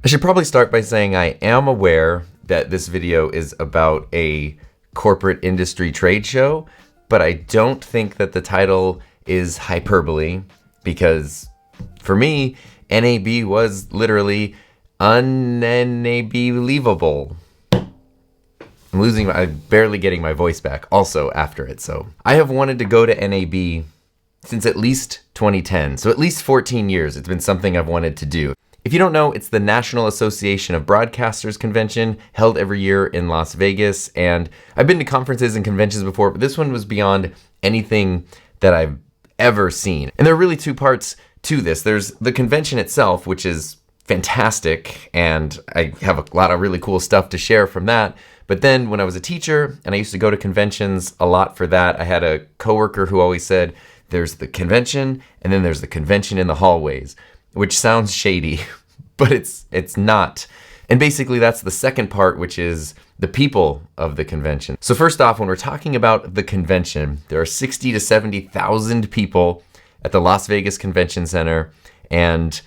I should probably start by saying I am aware that this video is about a corporate industry trade show, but I don't think that the title is hyperbole because for me, NAB was literally unbelievable. I'm barely getting my voice back also after it. So I have wanted to go to NAB since at least 2010. So at least 14 years. It's been something I've wanted to do. If you don't know, it's the National Association of Broadcasters convention held every year in Las Vegas. And I've been to conferences and conventions before, but this one was beyond anything that I've ever seen. And there are really two parts to this. There's the convention itself, which is fantastic. And I have a lot of really cool stuff to share from that. But then when I was a teacher and I used to go to conventions a lot for that, I had a coworker who always said, there's the convention and then there's the convention in the hallways, which sounds shady, but it's not. And basically that's the second part, which is the people of the convention. So first off, when we're talking about the convention, there are 60 to 70,000 people at the Las Vegas Convention Center. And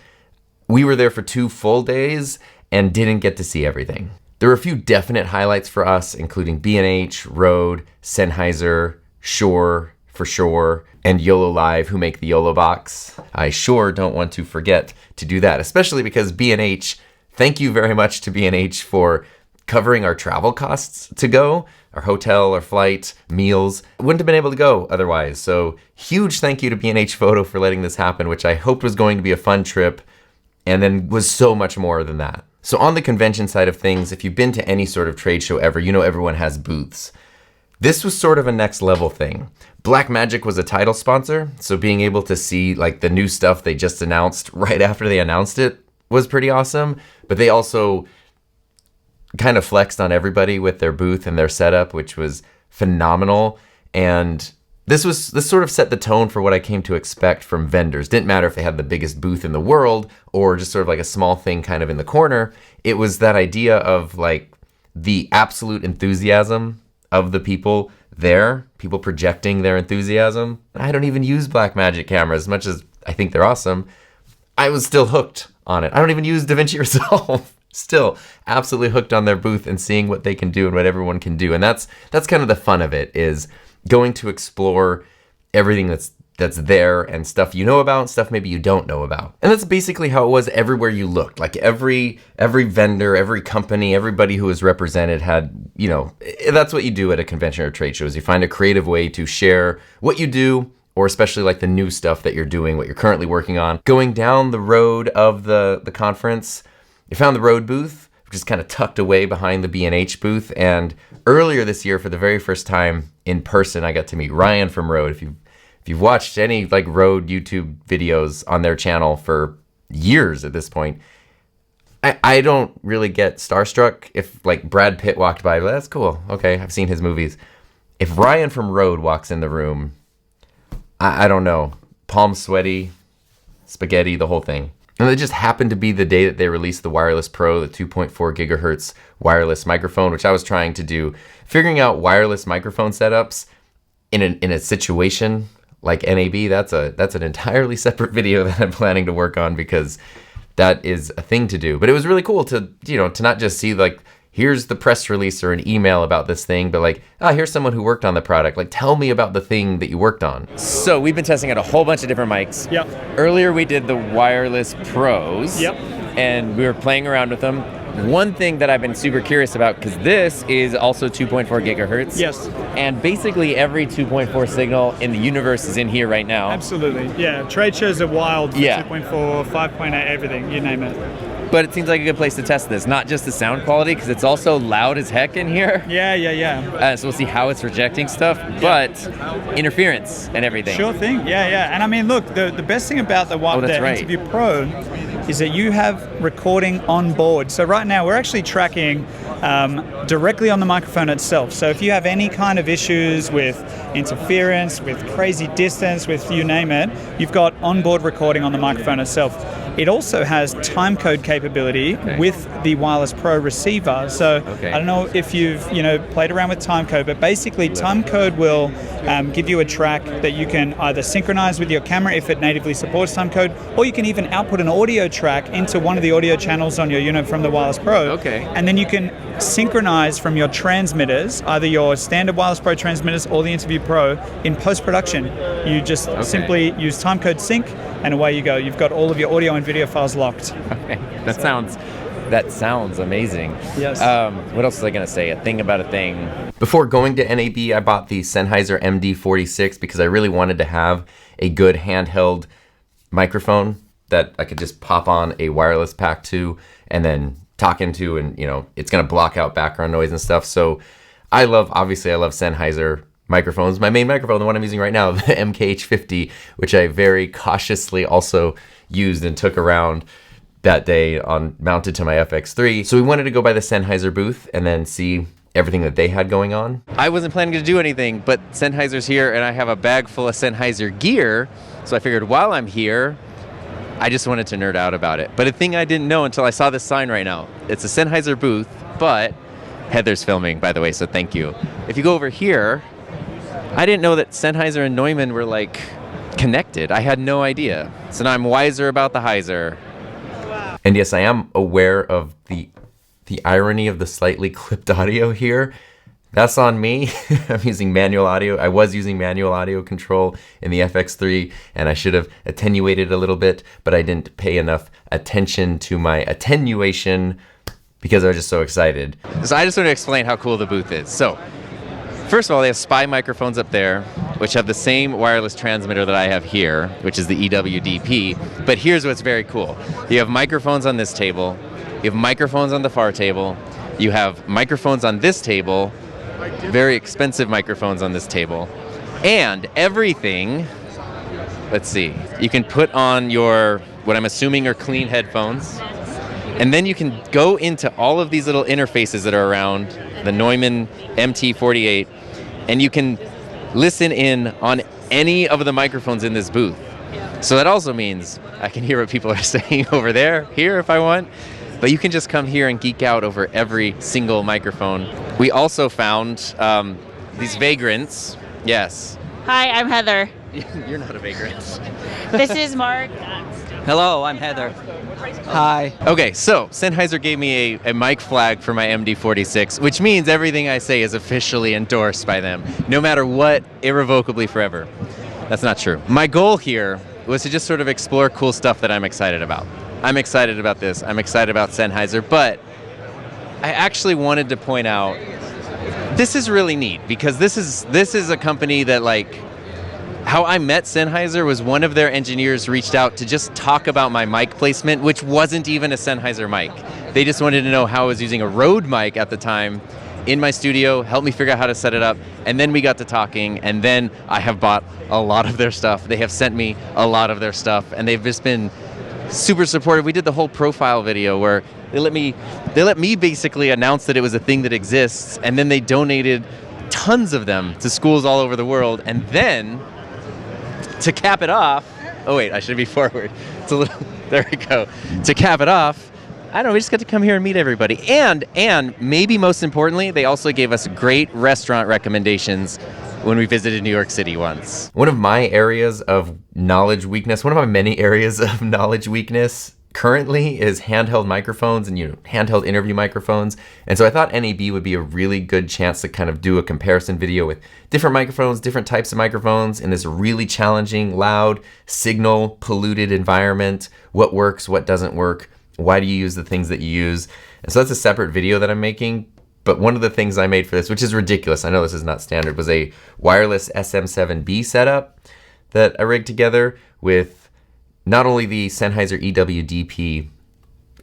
we were there for 2 full days and didn't get to see everything. There were a few definite highlights for us, including B&H, Rode, Sennheiser, Shure, for sure, and YOLO Live, who make the YOLO box. I sure don't want to forget to do that, especially because B&H, thank you very much to B&H for covering our travel costs to go, our hotel, our flight, meals. Wouldn't have been able to go otherwise. So huge thank you to B&H Photo for letting this happen, which I hoped was going to be a fun trip, and then was so much more than that. So on the convention side of things, if you've been to any sort of trade show ever, you know everyone has booths. This was sort of a next level thing. Blackmagic was a title sponsor, so being able to see like the new stuff they just announced right after they announced it was pretty awesome. But they also kind of flexed on everybody with their booth and their setup, which was phenomenal. And this sort of set the tone for what I came to expect from vendors. Didn't matter if they had the biggest booth in the world or just sort of like a small thing kind of in the corner. It was that idea of like the absolute enthusiasm of the people there, people projecting their enthusiasm. I don't even use Blackmagic cameras as much as I think they're awesome. I was still hooked on it. I don't even use DaVinci Resolve. Still absolutely hooked on their booth and seeing what they can do and what everyone can do. And that's kind of the fun of it, is going to explore everything that's there and stuff you know about, stuff maybe you don't know about. And that's basically how it was everywhere you looked. Like every vendor, every company, everybody who was represented had, you know, that's what you do at a convention or trade shows. You find a creative way to share what you do, or especially like the new stuff that you're doing, what you're currently working on. Going down the road of the conference, you found the Rode booth, which is kind of tucked away behind the B&H booth. And earlier this year, for the very first time in person, I got to meet Ryan from Rode. If you've watched any like Rode YouTube videos on their channel for years at this point, I don't really get starstruck if like Brad Pitt walked by. Well, that's cool. Okay, I've seen his movies. If Ryan from Rode walks in the room, I don't know. Palms sweaty, spaghetti, the whole thing. And it just happened to be the day that they released the Wireless Pro, the 2.4 gigahertz wireless microphone, which I was trying to do. Figuring out wireless microphone setups in a situation like NAB, that's an entirely separate video that I'm planning to work on, because that is a thing to do. But it was really cool to not just see like, here's the press release or an email about this thing, but like, here's someone who worked on the product. Like, tell me about the thing that you worked on. So we've been testing out a whole bunch of different mics. Yep. Earlier we did the Wireless Pros. Yep. And we were playing around with them. One thing that I've been super curious about, because this is also 2.4 gigahertz. Yes. And basically every 2.4 signal in the universe is in here right now. Absolutely. Yeah. Trade shows are wild for Yeah. 2.4, 5.8, everything, you name it. But it seems like a good place to test this. Not just the sound quality, because it's also loud as heck in here. Yeah. So we'll see how it's rejecting stuff, but interference and everything. Sure thing. Yeah. And I mean, look, the best thing about the Interview Pro is that you have recording on board. So right now we're actually tracking directly on the microphone itself. So if you have any kind of issues with interference, with crazy distance, with you name it, you've got onboard recording on the microphone itself. It also has timecode capability with the Wireless Pro receiver. So I don't know if you've played around with timecode, but basically timecode will give you a track that you can either synchronize with your camera if it natively supports timecode, or you can even output an audio track into one of the audio channels on your unit from the Wireless Pro. Okay. And then you can synchronize from your transmitters, either your standard Wireless Pro transmitters or the Interview Pro, in post-production. You just simply use timecode sync, and away you go. You've got all of your audio and video files locked. Okay. That sounds amazing. Yes. What else was I going to say? A thing about a thing. Before going to NAB, I bought the Sennheiser MD46 because I really wanted to have a good handheld microphone that I could just pop on a wireless pack to and then talk into, and it's going to block out background noise and stuff. So obviously I love Sennheiser microphones. My main microphone, the one I'm using right now, the MKH50, which I very cautiously also used and took around that day mounted to my FX3. So we wanted to go by the Sennheiser booth and then see everything that they had going on. I wasn't planning to do anything, but Sennheiser's here and I have a bag full of Sennheiser gear. So I figured while I'm here, I just wanted to nerd out about it. But a thing I didn't know until I saw this sign right now, it's a Sennheiser booth, but Heather's filming, by the way, so thank you. If you go over here, I didn't know that Sennheiser and Neumann were like connected. I had no idea. So now I'm wiser about the Heiser. And yes, I am aware of the irony of the slightly clipped audio here. That's on me. I'm using manual audio. I was using manual audio control in the FX3, and I should have attenuated a little bit, but I didn't pay enough attention to my attenuation because I was just so excited. So I just want to explain how cool the booth is. So first of all, they have spy microphones up there, which have the same wireless transmitter that I have here, which is the EWDP. But here's what's very cool. You have microphones on this table. You have microphones on the far table. You have microphones on this table, very expensive microphones on this table. And everything, let's see, you can put on your, what I'm assuming are clean headphones. And then you can go into all of these little interfaces that are around the Neumann MT48, and you can listen in on any of the microphones in this booth. So that also means I can hear what people are saying over there, here if I want, but you can just come here and geek out over every single microphone. We also found these vagrants. Yes. Hi, I'm Heather. You're not a vagrant. This is Mark. Hello, I'm Heather. Hi. Okay, so Sennheiser gave me a mic flag for my MD46, which means everything I say is officially endorsed by them, no matter what, irrevocably forever. That's not true. My goal here was to just sort of explore cool stuff that I'm excited about. I'm excited about this. I'm excited about Sennheiser, but I actually wanted to point out this is really neat because this is a company that, like, how I met Sennheiser was one of their engineers reached out to just talk about my mic placement, which wasn't even a Sennheiser mic. They just wanted to know how I was using a Rode mic at the time in my studio, helped me figure out how to set it up, and then we got to talking, and then I have bought a lot of their stuff. They have sent me a lot of their stuff, and they've just been super supportive. We did the whole profile video where they let me basically announce that it was a thing that exists, and then they donated tons of them to schools all over the world, and then to cap it off, oh wait, I should be forward. It's a little, there we go. To cap it off, I don't know, we just got to come here and meet everybody. And maybe most importantly, they also gave us great restaurant recommendations when we visited New York City once. One of my areas of knowledge weakness, one of my many areas of knowledge weakness currently is handheld microphones and handheld interview microphones. And so I thought NAB would be a really good chance to kind of do a comparison video with different microphones, different types of microphones in this really challenging, loud, signal polluted environment. What works, what doesn't work, why do you use the things that you use? And so that's a separate video that I'm making. But one of the things I made for this, which is ridiculous, I know this is not standard, was a wireless SM7B setup that I rigged together with not only the Sennheiser EWDP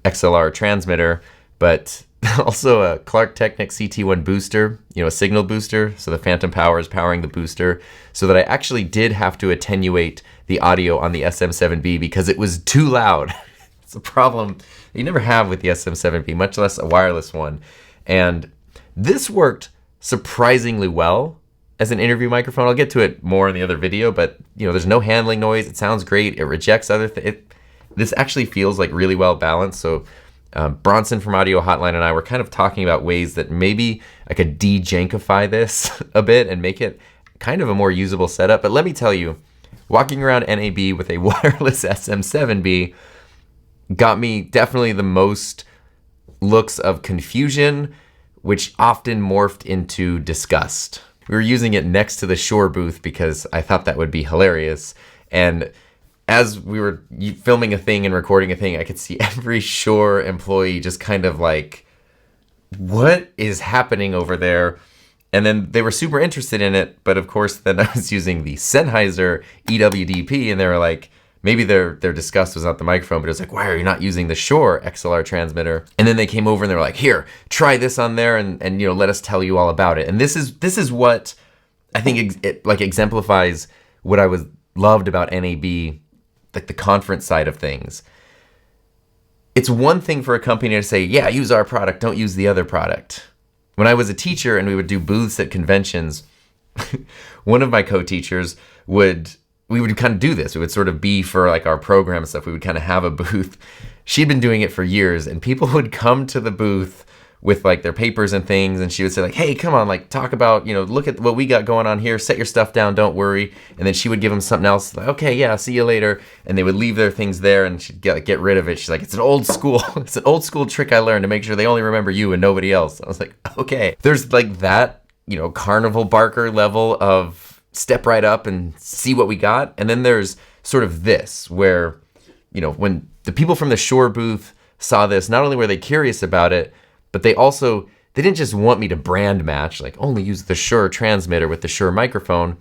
XLR transmitter, but also a Clark Technic CT1 booster, a signal booster, so the phantom power is powering the booster, so that I actually did have to attenuate the audio on the SM7B because it was too loud. It's a problem you never have with the SM7B, much less a wireless one. And this worked surprisingly well as an interview microphone. I'll get to it more in the other video, but there's no handling noise. It sounds great. It rejects other things. This actually feels like really well balanced. So Bronson from Audio Hotline and I were kind of talking about ways that maybe I could de-jankify this a bit and make it kind of a more usable setup. But let me tell you, walking around NAB with a wireless SM7B got me definitely the most looks of confusion, which often morphed into disgust. We were using it next to the Shure booth because I thought that would be hilarious. And as we were filming a thing and recording a thing, I could see every Shure employee just kind of like, what is happening over there? And then they were super interested in it, but of course then I was using the Sennheiser EWDP, and they were like, maybe their disgust was not the microphone, but it was like, why are you not using the Shure XLR transmitter? And then they came over and they were like, here, try this on there, and let us tell you all about it. And this is what I think it exemplifies what I loved about NAB, like the conference side of things. It's one thing for a company to say, yeah, use our product, don't use the other product. When I was a teacher and we would do booths at conventions, one of my co-teachers we would kind of do this. We would sort of be for like our program and stuff. We would kind of have a booth. She'd been doing it for years, and people would come to the booth with like their papers and things, and she would say like, hey, come on, like talk about, look at what we got going on here, set your stuff down, don't worry. And then she would give them something else, like, okay, yeah, see you later. And they would leave their things there, and she'd get rid of it. She's like, it's an old school trick I learned to make sure they only remember you and nobody else. I was like, okay. There's like that, carnival barker level of step right up and see what we got. And then there's sort of this where, when the people from the Shure booth saw this, not only were they curious about it, but they didn't just want me to brand match, like only use the Shure transmitter with the Shure microphone.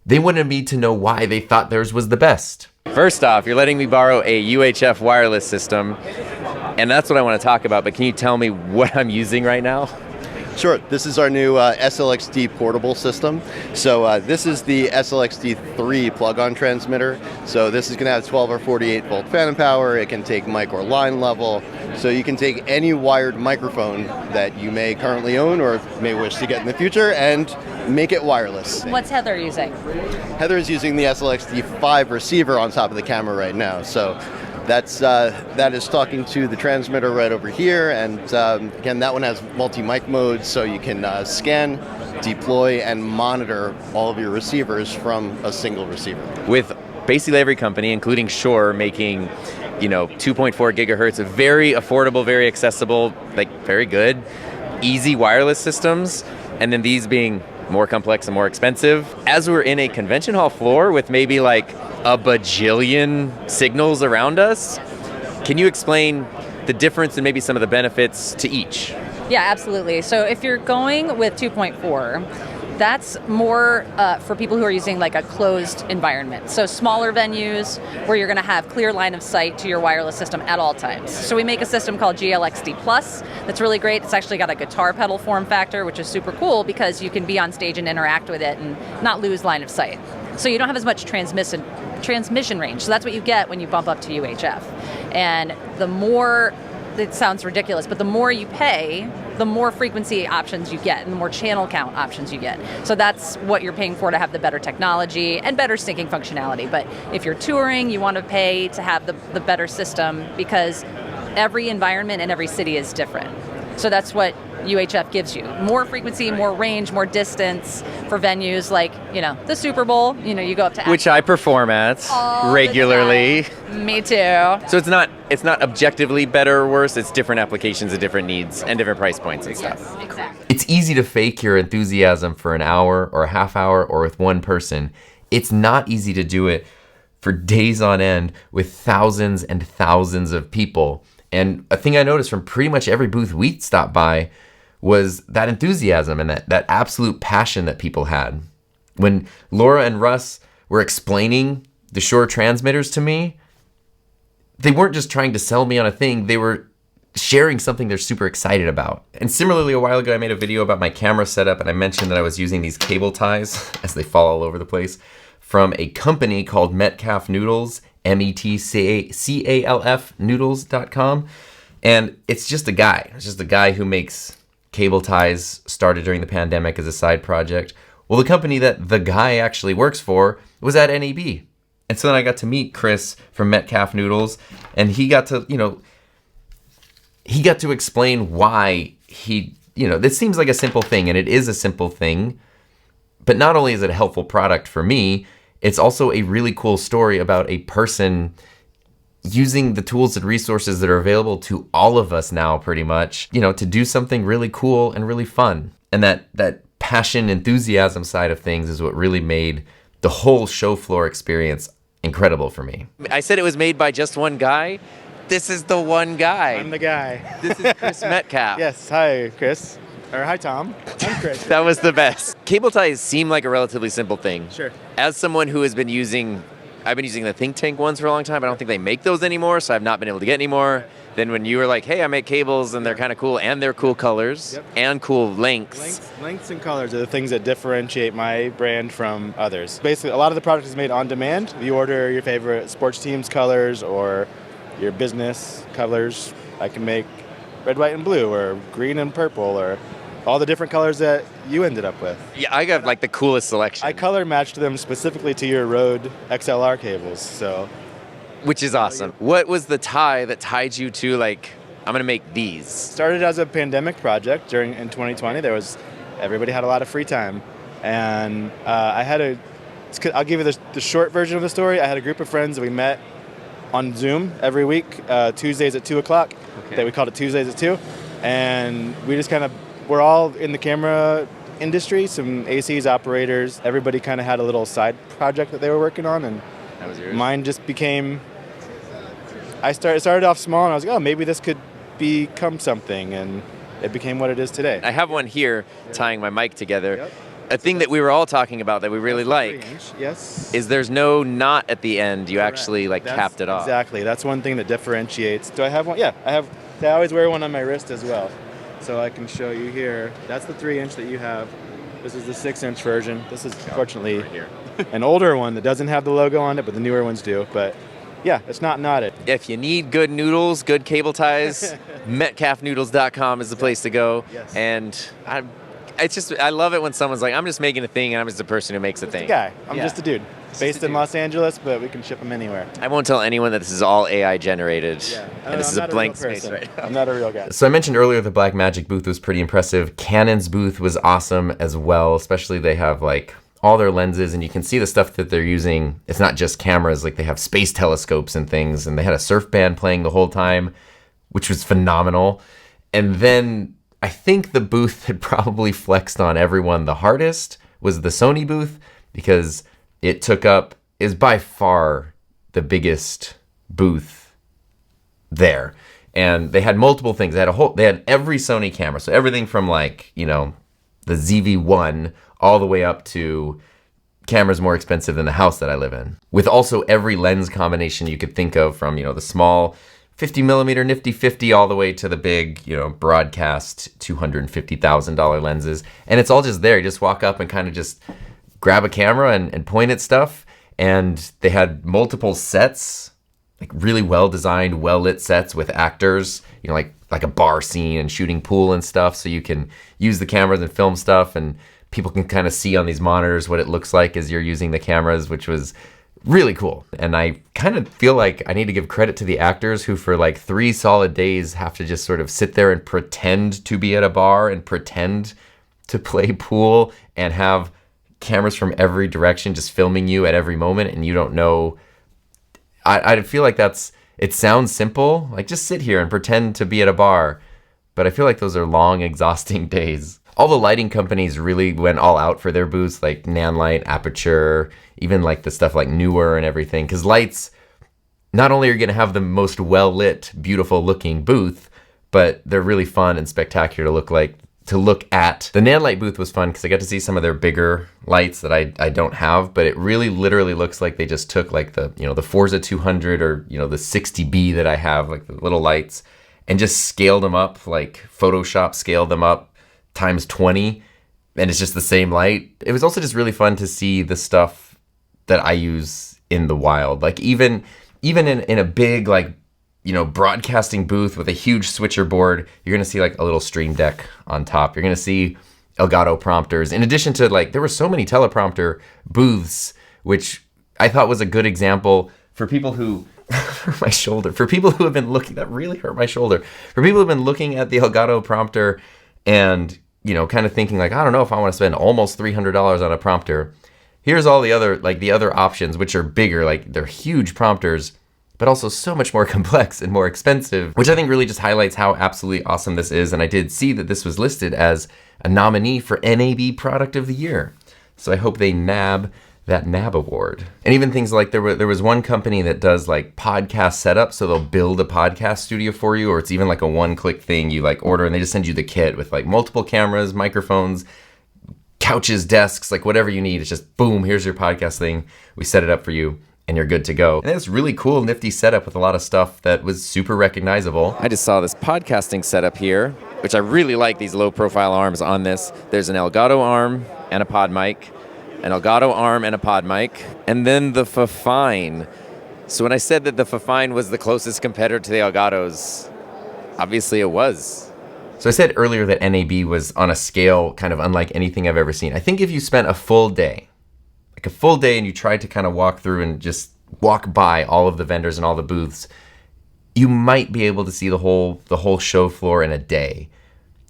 They wanted me to know why they thought theirs was the best. First off, you're letting me borrow a UHF wireless system, and that's what I want to talk about, but can you tell me what I'm using right now? Sure. This is our new SLXD portable system. So this is the SLXD3 plug-on transmitter. So this is going to have 12 or 48 volt phantom power. It can take mic or line level. So you can take any wired microphone that you may currently own or may wish to get in the future and make it wireless. What's Heather using? Heather is using the SLXD5 receiver on top of the camera right now. So that is talking to the transmitter right over here, and again, that one has multi-mic modes, so you can scan, deploy, and monitor all of your receivers from a single receiver. With basically every company, including Shure, making 2.4 gigahertz of very affordable, very accessible, like very good, easy wireless systems, and then these being more complex and more expensive. As we're in a convention hall floor with maybe like a bajillion signals around us, can you explain the difference and maybe some of the benefits to each? Yeah, absolutely. So if you're going with 2.4, that's more for people who are using like a closed environment. So smaller venues where you're going to have clear line of sight to your wireless system at all times. So we make a system called GLXD Plus that's really great. It's actually got a guitar pedal form factor, which is super cool because you can be on stage and interact with it and not lose line of sight. So you don't have as much transmission range. So that's what you get when you bump up to UHF. And the more, it sounds ridiculous, but the more you pay, the more frequency options you get and the more channel count options you get. So that's what you're paying for, to have the better technology and better syncing functionality. But if you're touring, you want to pay to have the better system because every environment and every city is different. So that's what UHF gives you. More frequency, more range, more distance for venues like, the Super Bowl, you go up to which I perform at regularly. Me too. So it's not objectively better or worse, it's different applications and different needs and different price points and stuff. Yes, exactly. It's easy to fake your enthusiasm for an hour or a half hour or with one person. It's not easy to do it for days on end with thousands and thousands of people. And a thing I noticed from pretty much every booth we stopped by was that enthusiasm and that absolute passion that people had. When Laura and Russ were explaining the Shure transmitters to me, they weren't just trying to sell me on a thing, they were sharing something they're super excited about. And similarly, a while ago, I made a video about my camera setup, and I mentioned that I was using these cable ties, as they fall all over the place, from a company called Metcalf Noodles, METCALF noodles.com. And it's just a guy who makes cable ties, started during the pandemic as a side project. Well, the company that the guy actually works for was at NAB. And so then I got to meet Chris from Metcalf Noodles, and he got to explain why this seems like a simple thing, and it is a simple thing, But not only is it a helpful product for me, it's also a really cool story about a person using the tools and resources that are available to all of us now, pretty much, to do something really cool and really fun. And that passion, enthusiasm side of things is what really made the whole show floor experience incredible for me. I said it was made by just one guy. This is the one guy. I'm the guy. This is Chris Metcalf. Yes, hi, Chris. Or hi, Tom. I'm Chris. That was the best. Cable ties seem like a relatively simple thing. Sure. As someone who has been using, I've been using the Think Tank ones for a long time. I don't think they make those anymore, so I've not been able to get any more. Then when you were like, hey, I make cables and they're kind of cool, and they're cool colors and cool lengths. Lengths and colors are the things that differentiate my brand from others. Basically, a lot of the product is made on demand. You order your favorite sports team's colors or your business colors. I can make red, white, and blue, or green and purple, or all the different colors that you ended up with. Yeah, I got like the coolest selection. I color matched them specifically to your Rode XLR cables, so. Which is awesome. What was the tie that tied you to like, I'm gonna make these? Started as a pandemic project in 2020. Everybody had a lot of free time, and I'll give you the short version of the story. I had a group of friends that we met on Zoom every week, Tuesdays at 2 o'clock. That we called it Tuesdays at 2, and we just we're all in the camera industry, some ACs, operators. Everybody kind of had a little side project that they were working on, and that was yours. Mine just became. I started off small, and I was like, oh, maybe this could become something, and it became what it is today. I have one here tying my mic together. Yep. A thing that we were all talking about that we really like is there's no knot at the end. You actually capped it off. Exactly. That's one thing that differentiates. Do I have one? Yeah, I have. I always wear one on my wrist as well. So I can show you here. That's the 3-inch that you have. This is the 6-inch version. This is fortunately an older one that doesn't have the logo on it, but the newer ones do. But yeah, it's not knotted. If you need good noodles, good cable ties, metcalfnoodles.com is the place to go. Yes. And I love it when someone's like, I'm just making a thing and I'm just a person who makes a thing. I'm just a guy. I'm just a dude. Based in Los Angeles, but we can ship them anywhere. I won't tell anyone that this is all AI generated. Yeah. And this is a blank space right now. I'm not a real guy. So I mentioned earlier the Blackmagic booth was pretty impressive. Canon's booth was awesome as well, especially they have all their lenses, and you can see the stuff that they're using. It's not just cameras, they have space telescopes and things, and they had a surf band playing the whole time, which was phenomenal. And then I think the booth that probably flexed on everyone the hardest was the Sony booth, because it is by far the biggest booth there. And they had multiple things. They had every Sony camera. So everything from the ZV-1 all the way up to cameras more expensive than the house that I live in. With also every lens combination you could think of, from, the small 50 millimeter nifty 50 all the way to the big, broadcast $250,000 lenses. And it's all just there. You just walk up and kind of just grab a camera and point at stuff. And they had multiple sets, really well-designed, well-lit sets with actors, like a bar scene and shooting pool and stuff. So you can use the cameras and film stuff, and people can kind of see on these monitors what it looks like as you're using the cameras, which was really cool. And I kind of feel like I need to give credit to the actors who for 3 solid days have to just sort of sit there and pretend to be at a bar and pretend to play pool and have cameras from every direction just filming you at every moment, and you don't know. I feel like it sounds simple, just sit here and pretend to be at a bar, but I feel like those are long, exhausting days. All the lighting companies really went all out for their booths, like Nanlite, Aperture, even the stuff like Newer and everything, because lights not only are going to have the most well-lit, beautiful-looking booth, but they're really fun and spectacular to look at. The Nanlite booth was fun because I got to see some of their bigger lights that I don't have, but it really literally looks like they just took the Forza 200 or the 60B that I have, the little lights, and just scaled them up, Photoshop scaled them up times 20, and it's just the same light. It was also just really fun to see the stuff that I use in the wild. Even in a big broadcasting booth with a huge switcher board, you're going to see a little Stream Deck on top. You're going to see Elgato prompters. In addition to there were so many teleprompter booths, which I thought was a good example for people who my shoulder. For people who have been looking, that really hurt my shoulder. For people who have been looking at the Elgato prompter and kind of thinking like, I don't know if I want to spend almost $300 on a prompter. Here's all the other options, which are bigger, like they're huge prompters, but also so much more complex and more expensive, which I think really just highlights how absolutely awesome this is. And I did see that this was listed as a nominee for NAB Product of the Year. So I hope they nab that NAB award. And even things like there was one company that does like podcast setup, so they'll build a podcast studio for you, or it's even like a one-click thing you like order and they just send you the kit with like multiple cameras, microphones, couches, desks, like whatever you need. It's just boom, here's your podcast thing. We set it up for you and you're good to go. And it's really cool, nifty setup with a lot of stuff that was super recognizable. I just saw this podcasting setup here, which I really like, these low profile arms on this. There's an Elgato arm and a pod mic, an Elgato arm and a pod mic, and then the Fifine. So when I said that the Fifine was the closest competitor to the Elgatos, obviously it was. So I said earlier that NAB was on a scale kind of unlike anything I've ever seen. I think if you spent a full day and you tried to kind of walk through and just walk by all of the vendors and all the booths, you might be able to see the whole show floor in a day.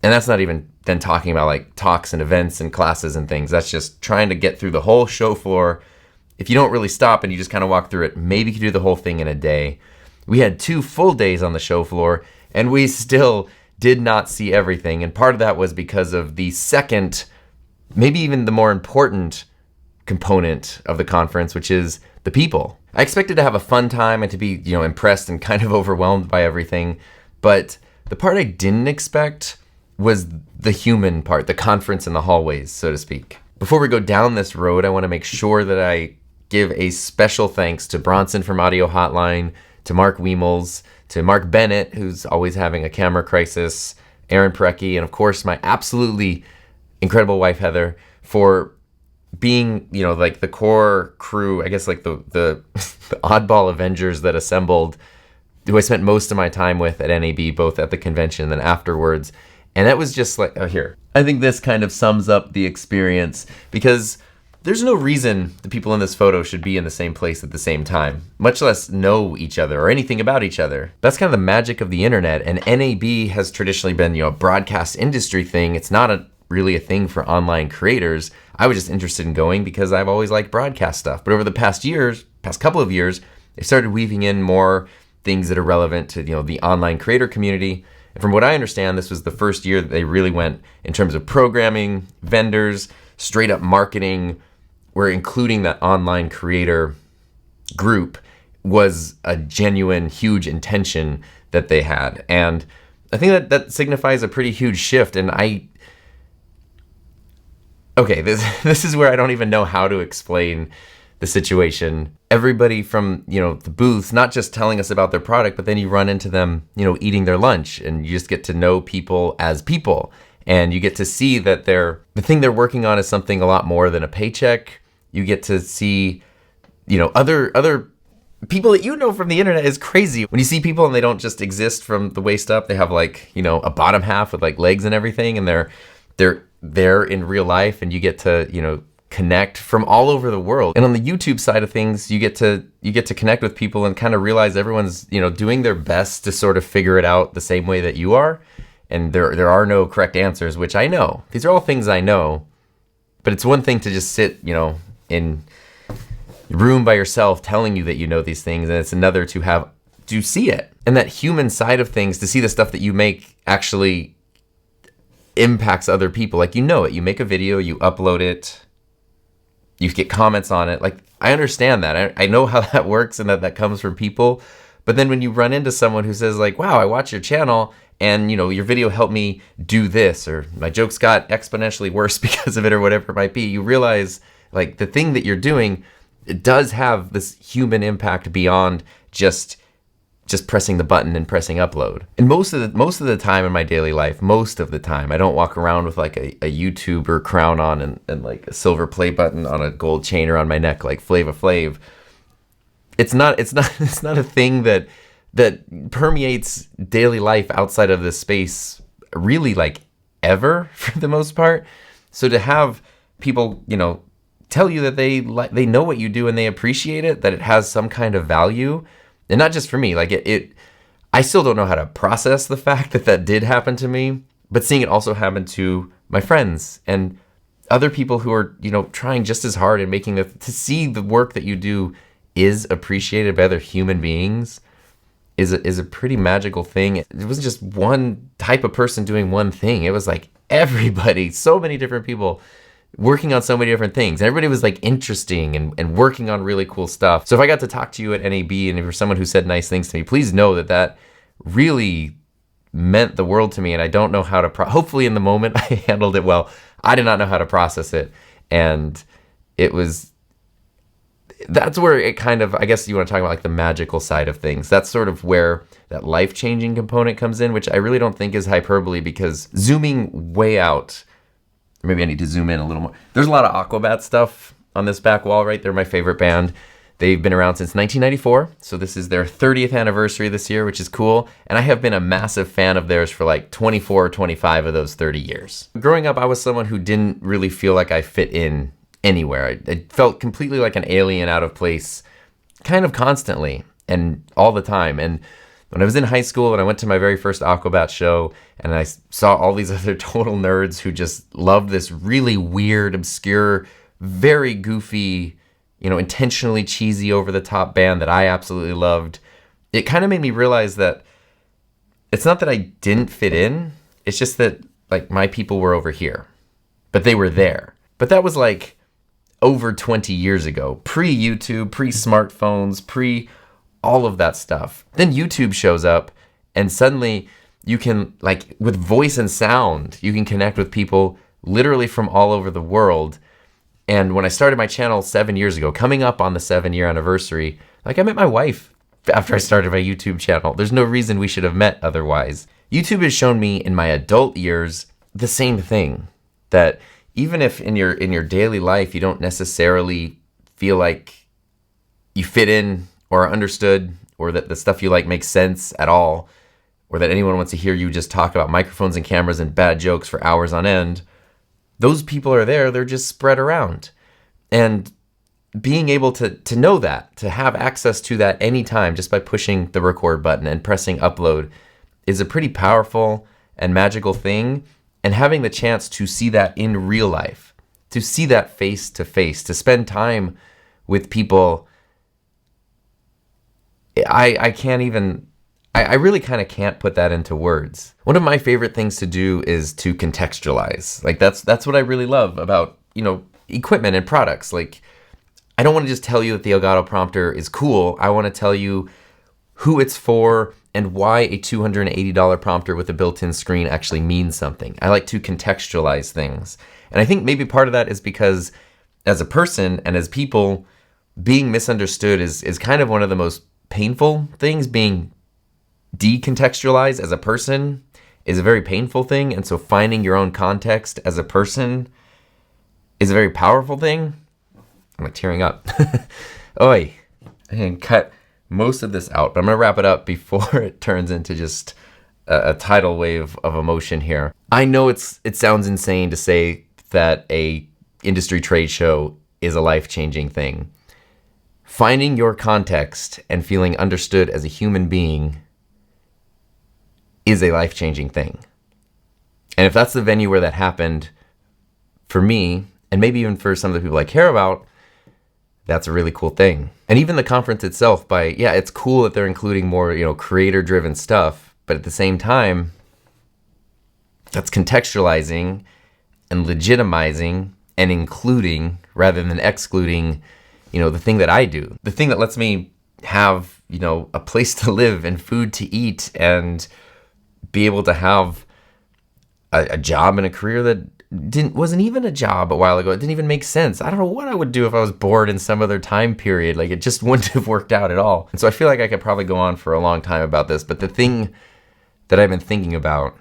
And that's not even then talking about like talks and events and classes and things. That's just trying to get through the whole show floor. If you don't really stop and you just kind of walk through it, maybe you could do the whole thing in a day. We had 2 full days on the show floor and we still did not see everything. And part of that was because of the second, maybe even the more important component of the conference, which is the people. I expected to have a fun time and to be, impressed and kind of overwhelmed by everything. But the part I didn't expect was the human part, the conference in the hallways, so to speak. Before we go down this road, I want to make sure that I give a special thanks to Bronson from Audio Hotline, to Mark Wiemels, to Mark Bennett, who's always having a camera crisis, Aaron Parecki, and of course my absolutely incredible wife, Heather, for being, like the core crew, I guess like the the oddball Avengers that assembled, who I spent most of my time with at NAB, both at the convention and then afterwards. And that was just like, here. I think this kind of sums up the experience because there's no reason the people in this photo should be in the same place at the same time, much less know each other or anything about each other. That's kind of the magic of the internet. And NAB has traditionally been, a broadcast industry thing. It's not really a thing for online creators. I was just interested in going because I've always liked broadcast stuff. But over the past couple of years, they started weaving in more things that are relevant to, the online creator community. And from what I understand, this was the first year that they really went in terms of programming, vendors, straight up marketing, where including that online creator group was a genuine, huge intention that they had. And I think that signifies a pretty huge shift. And this is where I don't even know how to explain the situation. Everybody from, the booths, not just telling us about their product, but then you run into them, eating their lunch, and you just get to know people as people. And you get to see that the thing they're working on is something a lot more than a paycheck. You get to see, other people that from the internet is crazy. When you see people and they don't just exist from the waist up, they have like, a bottom half with like legs and everything, and they're there in real life, and you get to, connect from all over the world. And on the YouTube side of things, you get to connect with people and kind of realize everyone's, doing their best to sort of figure it out the same way that you are. And there are no correct answers, which I know. These are all things I know. But it's one thing to just sit, in your room by yourself telling you that you know these things, and it's another to see it. And that human side of things, to see the stuff that you make actually impacts other people. Like, it. You make a video, you upload it, you get comments on it. Like, I understand that. I know how that works and that comes from people. But then when you run into someone who says like, wow, I watch your channel and, your video helped me do this, or my jokes got exponentially worse because of it, or whatever it might be, you realize like the thing that you're doing, it does have this human impact beyond just pressing the button and pressing upload. And most of the time in my daily life, I don't walk around with like a YouTuber crown on and like a silver play button on a gold chain around my neck like Flava Flav. It's not a thing that permeates daily life outside of this space really like ever for the most part. So to have people, tell you that they know what you do and they appreciate it, that it has some kind of value. And not just for me, like I still don't know how to process the fact that did happen to me, but seeing it also happen to my friends and other people who are, trying just as hard and making to see the work that you do is appreciated by other human beings is a pretty magical thing. It wasn't just one type of person doing one thing. It was like everybody, so many different people working on so many different things. And everybody was like interesting and working on really cool stuff. So if I got to talk to you at NAB and if you're someone who said nice things to me, please know that really meant the world to me. And I don't know how to, hopefully in the moment I handled it well. I did not know how to process it. And that's where it kind of, I guess you want to talk about like the magical side of things. That's sort of where that life-changing component comes in, which I really don't think is hyperbole, because zooming way out, maybe I need to zoom in a little more. There's a lot of Aquabat stuff on this back wall, right? They're my favorite band. They've been around since 1994, so this is their 30th anniversary this year, which is cool. And I have been a massive fan of theirs for like 24 or 25 of those 30 years. Growing up, I was someone who didn't really feel like I fit in anywhere. I felt completely like an alien, out of place, kind of constantly and all the time. And when I was in high school and I went to my very first Aquabat show and I saw all these other total nerds who just loved this really weird, obscure, very goofy, intentionally cheesy, over the top band that I absolutely loved, it kind of made me realize that it's not that I didn't fit in. It's just that like my people were over here, but they were there. But that was like over 20 years ago, pre-YouTube, pre-smartphones, pre-all of that stuff. Then YouTube shows up and suddenly you can, like, with voice and sound, you can connect with people literally from all over the world. And when I started my channel 7 years ago, coming up on the 7-year anniversary, like, I met my wife after I started my YouTube channel. There's no reason we should have met otherwise. YouTube has shown me in my adult years the same thing, that even if in your daily life you don't necessarily feel like you fit in or are understood, or that the stuff you like makes sense at all, or that anyone wants to hear you just talk about microphones and cameras and bad jokes for hours on end, those people are there. They're just spread around. And being able to know that, to have access to that anytime just by pushing the record button and pressing upload, is a pretty powerful and magical thing. And having the chance to see that in real life, to see that face to face, to spend time with people, I can't even, I really kind of can't put that into words. One of my favorite things to do is to contextualize. Like that's what I really love about, equipment and products. Like, I don't want to just tell you that the Elgato prompter is cool. I want to tell you who it's for and why a $280 prompter with a built-in screen actually means something. I like to contextualize things. And I think maybe part of that is because as a person and as people, being misunderstood is kind of one of the most painful things. Being decontextualized as a person is a very painful thing. And so finding your own context as a person is a very powerful thing. I'm like tearing up. Oi, I can cut most of this out, but I'm gonna wrap it up before it turns into just a tidal wave of emotion here. I know it sounds insane to say that a industry trade show is a life-changing thing. Finding your context and feeling understood as a human being is a life-changing thing. And if that's the venue where that happened for me, and maybe even for some of the people I care about, that's a really cool thing. And even the conference itself, it's cool that they're including more, creator-driven stuff, but at the same time, that's contextualizing and legitimizing and including rather than excluding, the thing that I do. The thing that lets me have, a place to live and food to eat and be able to have a job and a career that wasn't even a job a while ago. It didn't even make sense. I don't know what I would do if I was bored in some other time period. Like, it just wouldn't have worked out at all. And so I feel like I could probably go on for a long time about this, but the thing that I've been thinking about,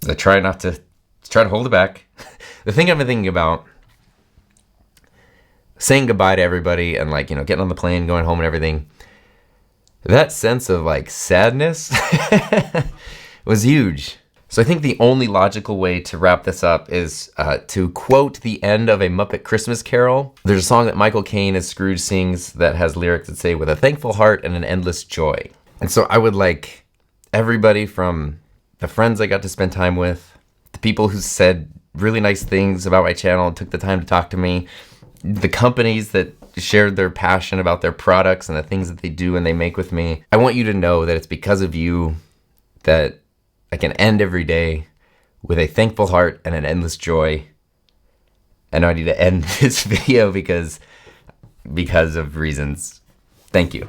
I try to hold it back. The thing I've been thinking about, saying goodbye to everybody and getting on the plane, going home and everything, that sense of sadness was huge. So I think the only logical way to wrap this up is to quote the end of A Muppet Christmas Carol. There's a song that Michael Caine as Scrooge sings that has lyrics that say, "With a thankful heart and an endless joy." And so I would like everybody, from the friends I got to spend time with, the people who said really nice things about my channel and took the time to talk to me, the companies that shared their passion about their products and the things that they do and they make with me. I want you to know that it's because of you that I can end every day with a thankful heart and an endless joy. And I need to end this video because of reasons. Thank you.